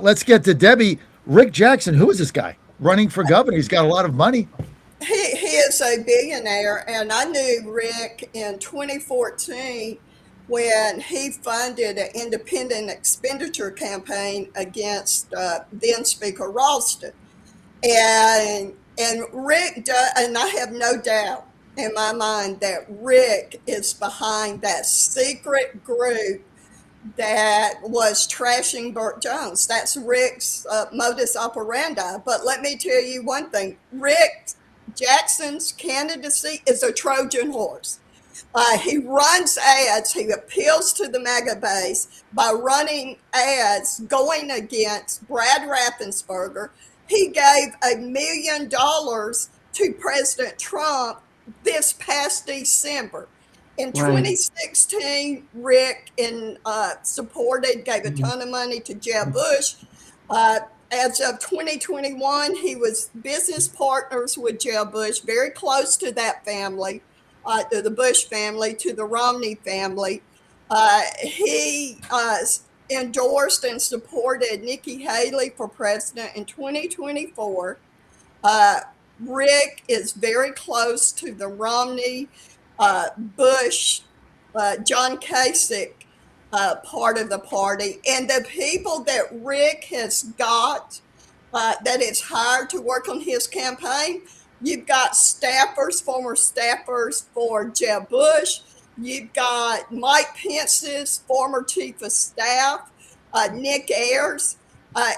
Let's get to Debbie. Rick Jackson, who is this guy running for governor? He's got a lot of money. He is a billionaire, and I knew Rick in 2014 when he funded an independent expenditure campaign against then Speaker Ralston. And Rick and I have no doubt in my mind that Rick is behind that secret group that was trashing Burt Jones. That's Rick's modus operandi. But let me tell you one thing: Rick Jackson's candidacy is a Trojan horse. He runs ads. He appeals to the mega base by running ads going against Brad Raffensperger. He gave $1 million to President Trump this past December. In Right. 2016, Rick gave a ton of money to Jeb Bush. As of 2021, he was business partners with Jeb Bush, very close to that family, to the Bush family, to the Romney family. He endorsed and supported Nikki Haley for president in 2024. Uh, Rick is very close to the Romney, Bush, John Kasich part of the party. And the people that Rick has got that is hired to work on his campaign, you've got staffers, former staffers for Jeb Bush. You've got Mike Pence's former chief of staff, Nick Ayers.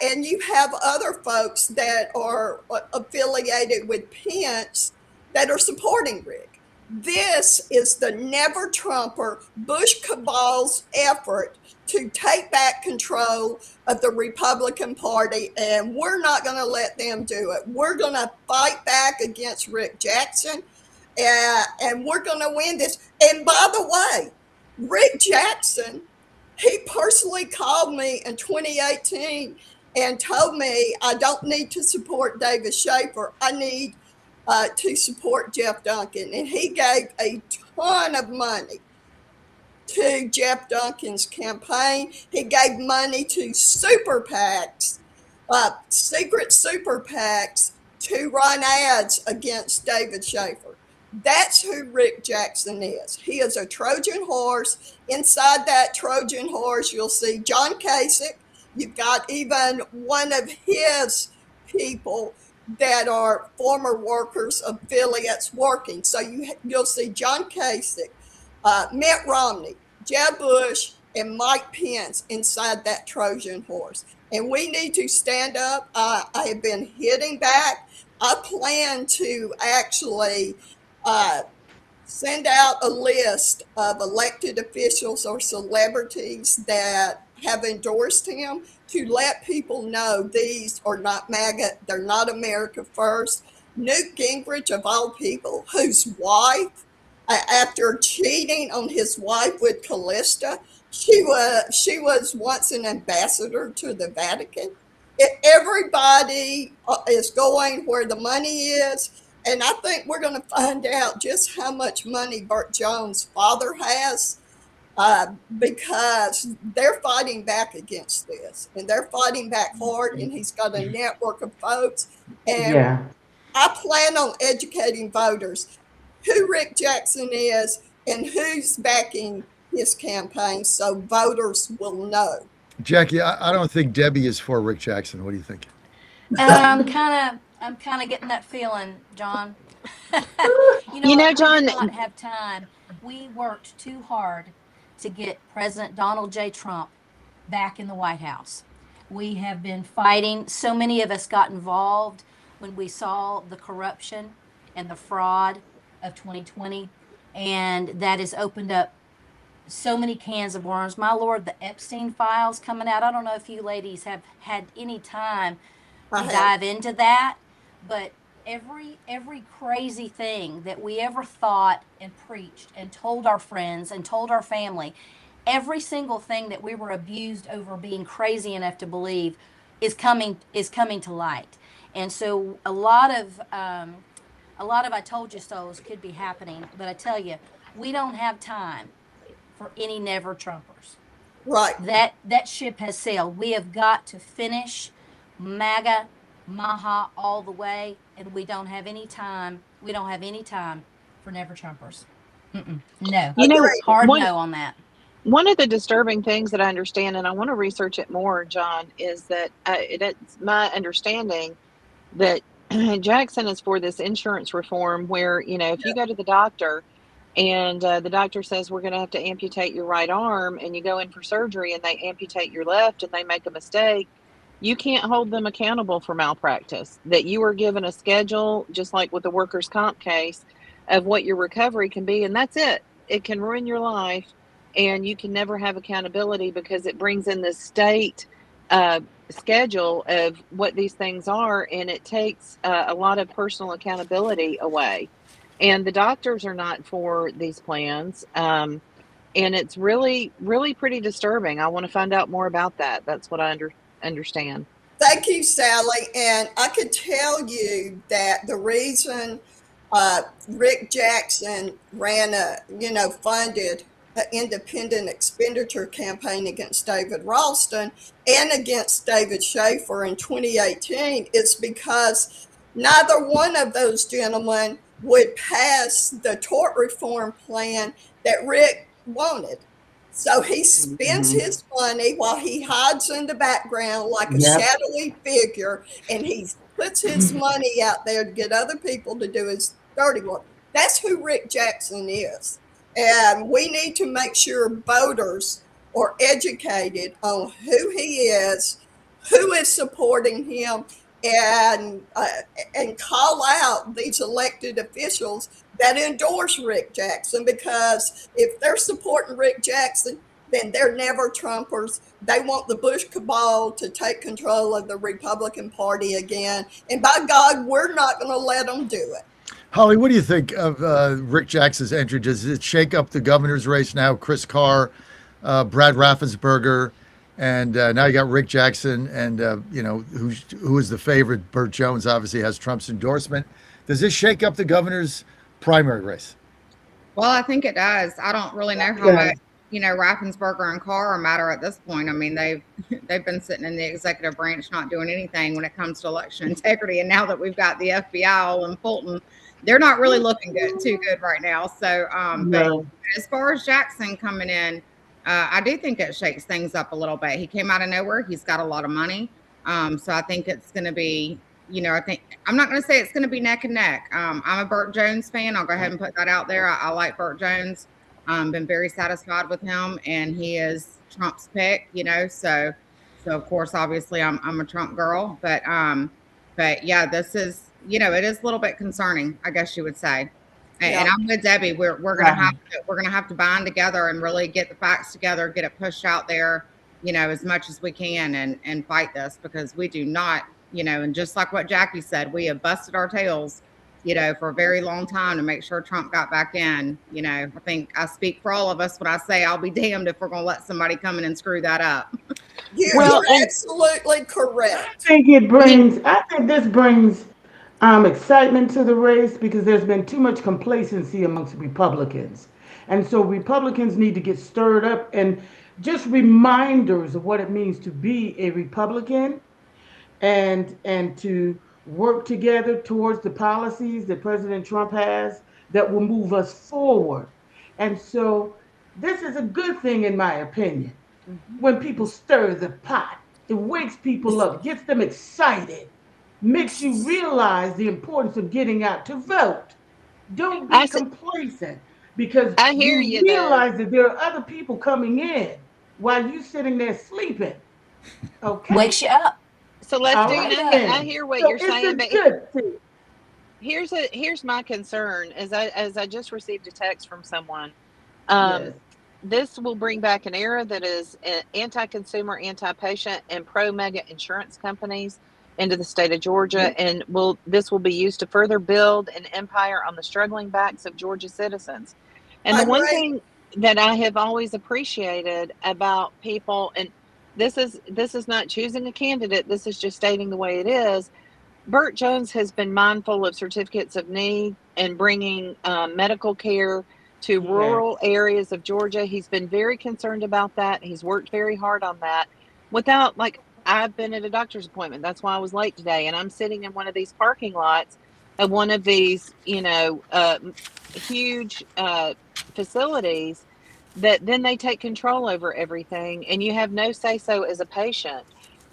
And you have other folks that are affiliated with Pence that are supporting Rick. This is the never Trumper Bush cabal's effort to take back control of the Republican Party, and we're not going to let them do it. We're going to fight back against Rick Jackson, and we're going to win this. And by the way, Rick Jackson, he personally called me in 2018 and told me I don't need to support David Schaefer. I need to support Jeff Duncan. And he gave a ton of money to Jeff Duncan's campaign. He gave money to super PACs, secret super PACs, to run ads against David Schaefer. That's who Rick Jackson is. He is a Trojan horse. Inside that Trojan horse, you'll see John Kasich. You've got even one of his people that are former workers, affiliates working. So you'll see John Kasich, Mitt Romney, Jeb Bush, and Mike Pence inside that Trojan horse. And we need to stand up. I have been hitting back. I plan to actually send out a list of elected officials or celebrities that have endorsed him to let people know these are not MAGA, they're not America First. Newt Gingrich, of all people, whose wife, after cheating on his wife with Callista, she was once an ambassador to the Vatican. Everybody is going where the money is. And I think we're going to find out just how much money Burt Jones' father has, because they're fighting back against this. And they're fighting back hard, and he's got a network of folks. And Yeah. I plan on educating voters who Rick Jackson is and who's backing his campaign so voters will know. Jackie, I don't think Debbie is for Rick Jackson. What do you think? I'm kind of getting that feeling, John. You know You what? know, We did John, not have time. We worked too hard to get President Donald J. Trump back in the White House. We have been fighting. So many of us got involved when we saw the corruption and the fraud of 2020, and that has opened up so many cans of worms. My Lord, the Epstein files coming out. I don't know if you ladies have had any time I to have. dive into that, but every crazy thing that we ever thought and preached and told our friends and told our family, every single thing that we were abused over being crazy enough to believe is coming to light. And so a lot of I told you so's could be happening, but I tell you, we don't have time for any never Trumpers. Right. That ship has sailed. We have got to finish MAGA, Maha all the way, and we don't have any time. We don't have any time for never Trumpers. No, You know, Agreed. hard one no on that. one of the disturbing things that I understand, and I want to research it more, John, is that it's my understanding that Jackson is for this insurance reform where, if you go to the doctor and the doctor says we're going to have to amputate your right arm and you go in for surgery and they amputate your left and they make a mistake, you can't hold them accountable for malpractice. That you are given a schedule, just like with the workers' comp case, of what your recovery can be, and that's it. It can ruin your life, and you can never have accountability because it brings in this state schedule of what these things are, and it takes a lot of personal accountability away. And the doctors are not for these plans. And it's really, really pretty disturbing. I want to find out more about that. That's what I understand. Thank you, Sally. And I could tell you that the reason Rick Jackson funded an independent expenditure campaign against David Ralston and against David Schaefer in 2018 is because neither one of those gentlemen would pass the tort reform plan that Rick wanted. So he spends his money while he hides in the background like a Yep. shadowy figure, and he puts his money out there to get other people to do his dirty work. That's who Rick Jackson is. And we need to make sure voters are educated on who he is, who is supporting him, and call out these elected officials that endorse Rick Jackson, because if they're supporting Rick Jackson, then they're never Trumpers. They want the Bush cabal to take control of the Republican Party again. And by God, we're not going to let them do it. Holly, what do you think of Rick Jackson's entry? Does it shake up the governor's race now? Chris Carr, Brad Raffensperger, and now you got Rick Jackson, and who is the favorite? Burt Jones obviously has Trump's endorsement. Does this shake up the governor's primary race? Well, I think it does. I don't really know how much, Raffensperger and Carr matter at this point. I mean, they've been sitting in the executive branch not doing anything when it comes to election integrity. And now that we've got the FBI all in Fulton, they're not really looking too good right now. So, No. but as far as Jackson coming in, I do think it shakes things up a little bit. He came out of nowhere. He's got a lot of money. So I think it's going to be, I'm not going to say it's going to be neck and neck. I'm a Burt Jones fan. I'll go ahead and put that out there. I like Burt Jones. Been very satisfied with him, and he is Trump's pick, so of course, obviously I'm a Trump girl, but yeah, this is, it is a little bit concerning, I guess you would say. And I'm with Debbie. We're gonna have to bind together and really get the facts together, get it pushed out there, as much as we can, and fight this, because we do not, and just like what Jackie said, we have busted our tails, for a very long time to make sure Trump got back in. I think I speak for all of us when I say I'll be damned if we're going to let somebody come in and screw that up. You're absolutely correct. I think this brings excitement to the race, because there's been too much complacency amongst Republicans. And so Republicans need to get stirred up, and just reminders of what it means to be a Republican, and to work together towards the policies that President Trump has that will move us forward. And so this is a good thing, in my opinion, when people stir the pot. It wakes people up, gets them excited, makes you realize the importance of getting out to vote. Don't be complacent, because I hear you realize that there are other people coming in while you're sitting there sleeping. Okay. Wakes you up. So let's do that. I hear what you're saying, but here's my concern. As I just received a text from someone. Yes. This will bring back an era that is anti-consumer, anti-patient, and pro-mega insurance companies into the state of Georgia, and this will be used to further build an empire on the struggling backs of Georgia citizens. And the one thing that I have always appreciated about people, and this is not choosing a candidate, this is just stating the way it is. Burt Jones has been mindful of certificates of need and bringing medical care to Yeah. rural areas of Georgia. He's been very concerned about that. He's worked very hard on that. Without, like, I've been at a doctor's appointment. That's why I was late today. And I'm sitting in one of these parking lots of one of these, huge facilities that then they take control over everything and you have no say so as a patient.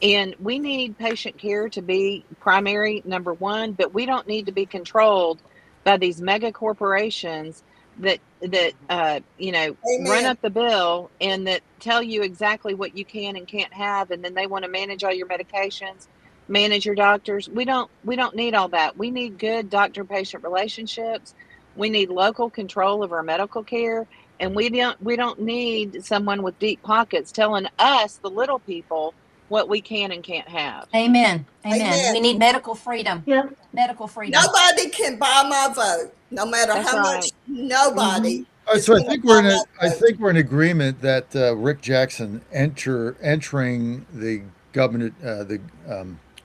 And we need patient care to be primary number one, but we don't need to be controlled by these mega corporations that run Amen. up the bill and that tell you exactly what you can and can't have, and then they want to manage all your medications, manage your doctors. We don't need all that. We need good doctor patient relationships. We need local control of our medical care, and we don't need someone with deep pockets telling us, the little people, what we can and can't have. Amen. Amen. Amen. We need medical freedom. Yeah. Medical freedom. Nobody can buy my vote, no matter That's how much. right. Nobody. All right, is so I gonna think we're in buy a, my I vote. think we're in agreement that Rick Jackson entering the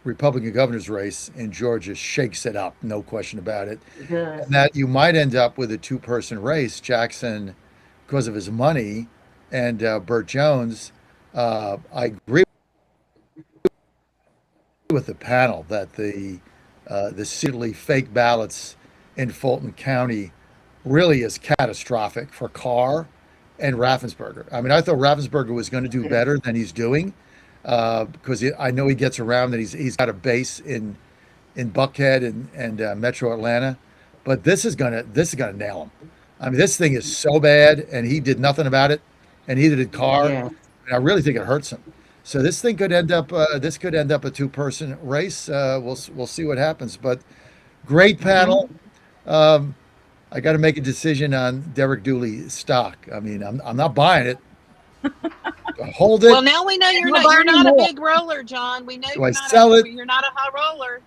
Republican governor's race in Georgia shakes it up, no question about it. Yes. And that you might end up with a two-person race, Jackson, because of his money, and Burt Jones. I agree with the panel that the secretly fake ballots in Fulton County really is catastrophic for Carr and Raffensperger. I mean, I thought Raffensperger was going to do better than he's doing because I know he gets around, that he's got a base in Buckhead and Metro Atlanta, but this is gonna nail him. I mean, this thing is so bad, and he did nothing about it, and neither did Carr. Yeah. And I really think it hurts him. So this thing could end up a two-person race. We'll see what happens. But great panel. I got to make a decision on Derek Dooley stock. I mean, I'm not buying it. Hold it. Well, now we know you're not a big roller, John. We know Do I sell it? you're not a high roller.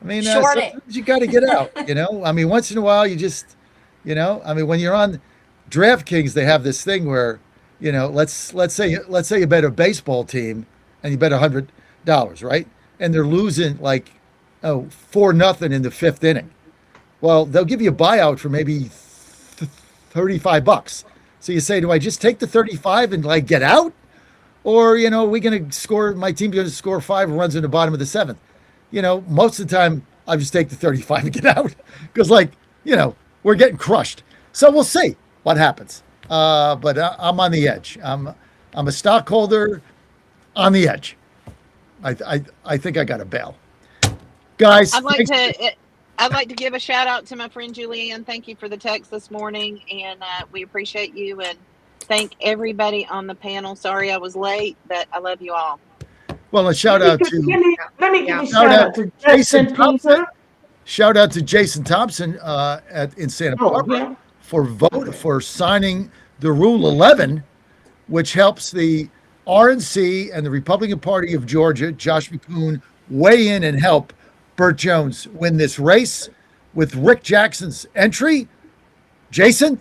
I mean, Short it. sometimes you got to get out. I mean, once in a while, you just, I mean, when you're on DraftKings, they have this thing where, let's say you bet a baseball team and you bet $100, right? And they're losing like 4-0 in the fifth inning. Well, they'll give you a buyout for maybe $35. So you say, do I just take the 35 and like get out? Or, we going to score, my team's going to score 5 runs in the bottom of the 7th. Most of the time I just take the 35 and get out because we're getting crushed. So we'll see what happens. But I'm on the edge. I'm a stockholder on the edge. I think I got to bail. Guys, I'd like to give a shout out to my friend Julianne. Thank you for the text this morning, and we appreciate you, and thank everybody on the panel. Sorry I was late, but I love you all. Well, a shout out to Let me give a shout out to Jason Justin Thompson. Pinker. Shout out to Jason Thompson in Santa Barbara Yeah. for signing the Rule 11, which helps the RNC and the Republican Party of Georgia, Josh McCoon, weigh in and help Burt Jones win this race with Rick Jackson's entry. Jason,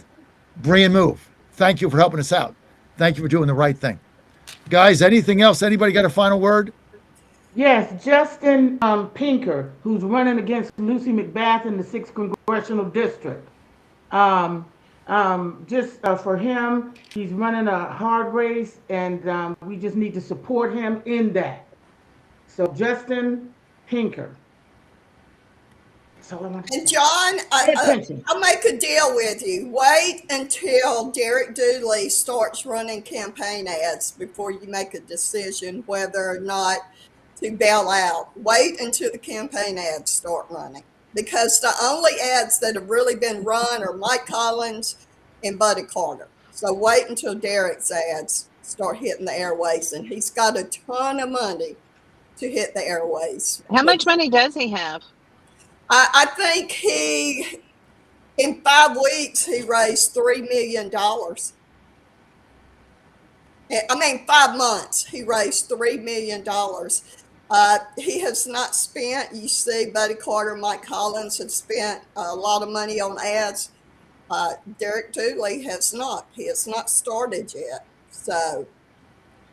brilliant move. Thank you for helping us out. Thank you for doing the right thing. Guys, anything else? Anybody got a final word? Yes, Justin Pinker, who's running against Lucy McBath in the 6th Congressional District. For him, he's running a hard race, and we just need to support him in that. So Justin Pinker. That's all I want to And say. John, Pay attention. I'll make a deal with you. Wait until Derek Dooley starts running campaign ads before you make a decision whether or not to bail out. Wait until the campaign ads start running, because the only ads that have really been run are Mike Collins and Buddy Carter. So wait until Derek's ads start hitting the airways, and he's got a ton of money to hit the airways. How much money does he have? I think in 5 weeks, he raised $3 million. 5 months, he raised $3 million. He has not spent, you see, Buddy Carter, Mike Collins have spent a lot of money on ads. Derek Dooley has not. He has not started yet. So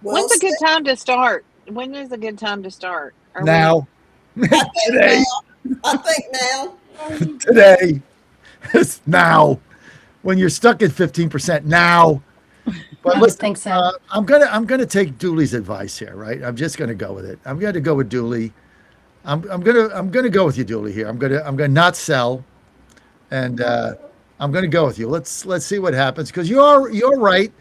When's a good time to start? When is a good time to start? Now. Today. I think now. Today. It's now. when you're stuck at 15% now. But I listen, think so. I'm gonna take Dooley's advice here, right? I'm just gonna go with it. I'm gonna go with Dooley. I'm gonna go with you, Dooley. Here, I'm gonna not sell, and I'm gonna go with you. Let's see what happens, because you're right.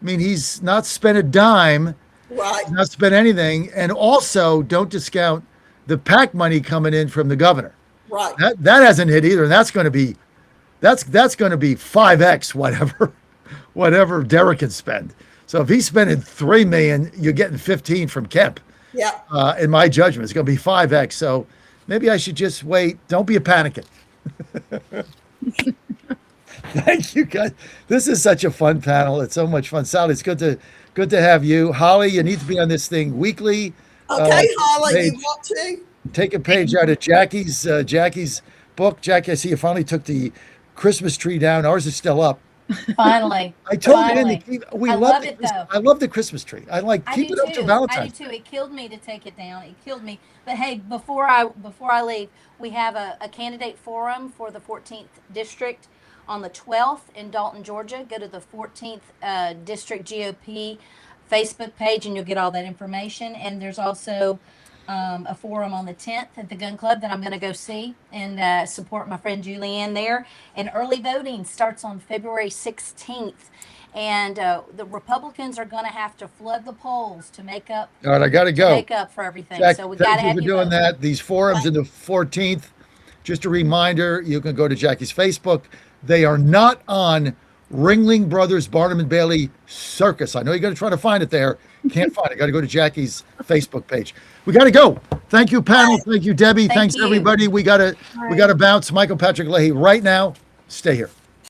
I mean, he's not spent a dime, Right. not spent anything, and also don't discount the PAC money coming in from the governor. Right. That hasn't hit either, and that's going to be 5x whatever Derek can spend. So if he's spending 3 million, you're getting 15 from Kemp. Yeah. In my judgment, it's going to be 5x. So maybe I should just wait. Don't be a panicking. Thank you, guys. This is such a fun panel. It's so much fun. Sally, it's good to have you. Holly, you need to be on this thing weekly. Okay, Holly, page, you want to? take a page out of Jackie's book. Jackie, I see you finally took the Christmas tree down. Ours is still up. Finally. I told Finally. you, I love it, though. I love the Christmas tree. I like I keep do it up to too. I Valentine's. do too. It killed me to take it down. It killed me. But hey, before I leave, we have a candidate forum for the 14th district on the 12th in Dalton, Georgia. Go to the 14th district GOP Facebook page, and you'll get all that information. And there's also a forum on the 10th at the gun club that I'm going to go see and support my friend Julianne there. And early voting starts on February 16th. And the Republicans are going to have to flood the polls to make up. All right, I got to To go. make up for everything. Jack, So we got to thank you have for you doing vote. that. These forums in the 14th. Just a reminder, you can go to Jackie's Facebook. They are not on Ringling Brothers Barnum and Bailey Circus. I know you're going to try to find it there. Can't find it. Got to go to Jackie's Facebook page. We got to go. Thank you, panel. Thank you, Debbie. Thank Thanks, you. everybody. We got to bounce. Michael Patrick Leahy right now. Stay here.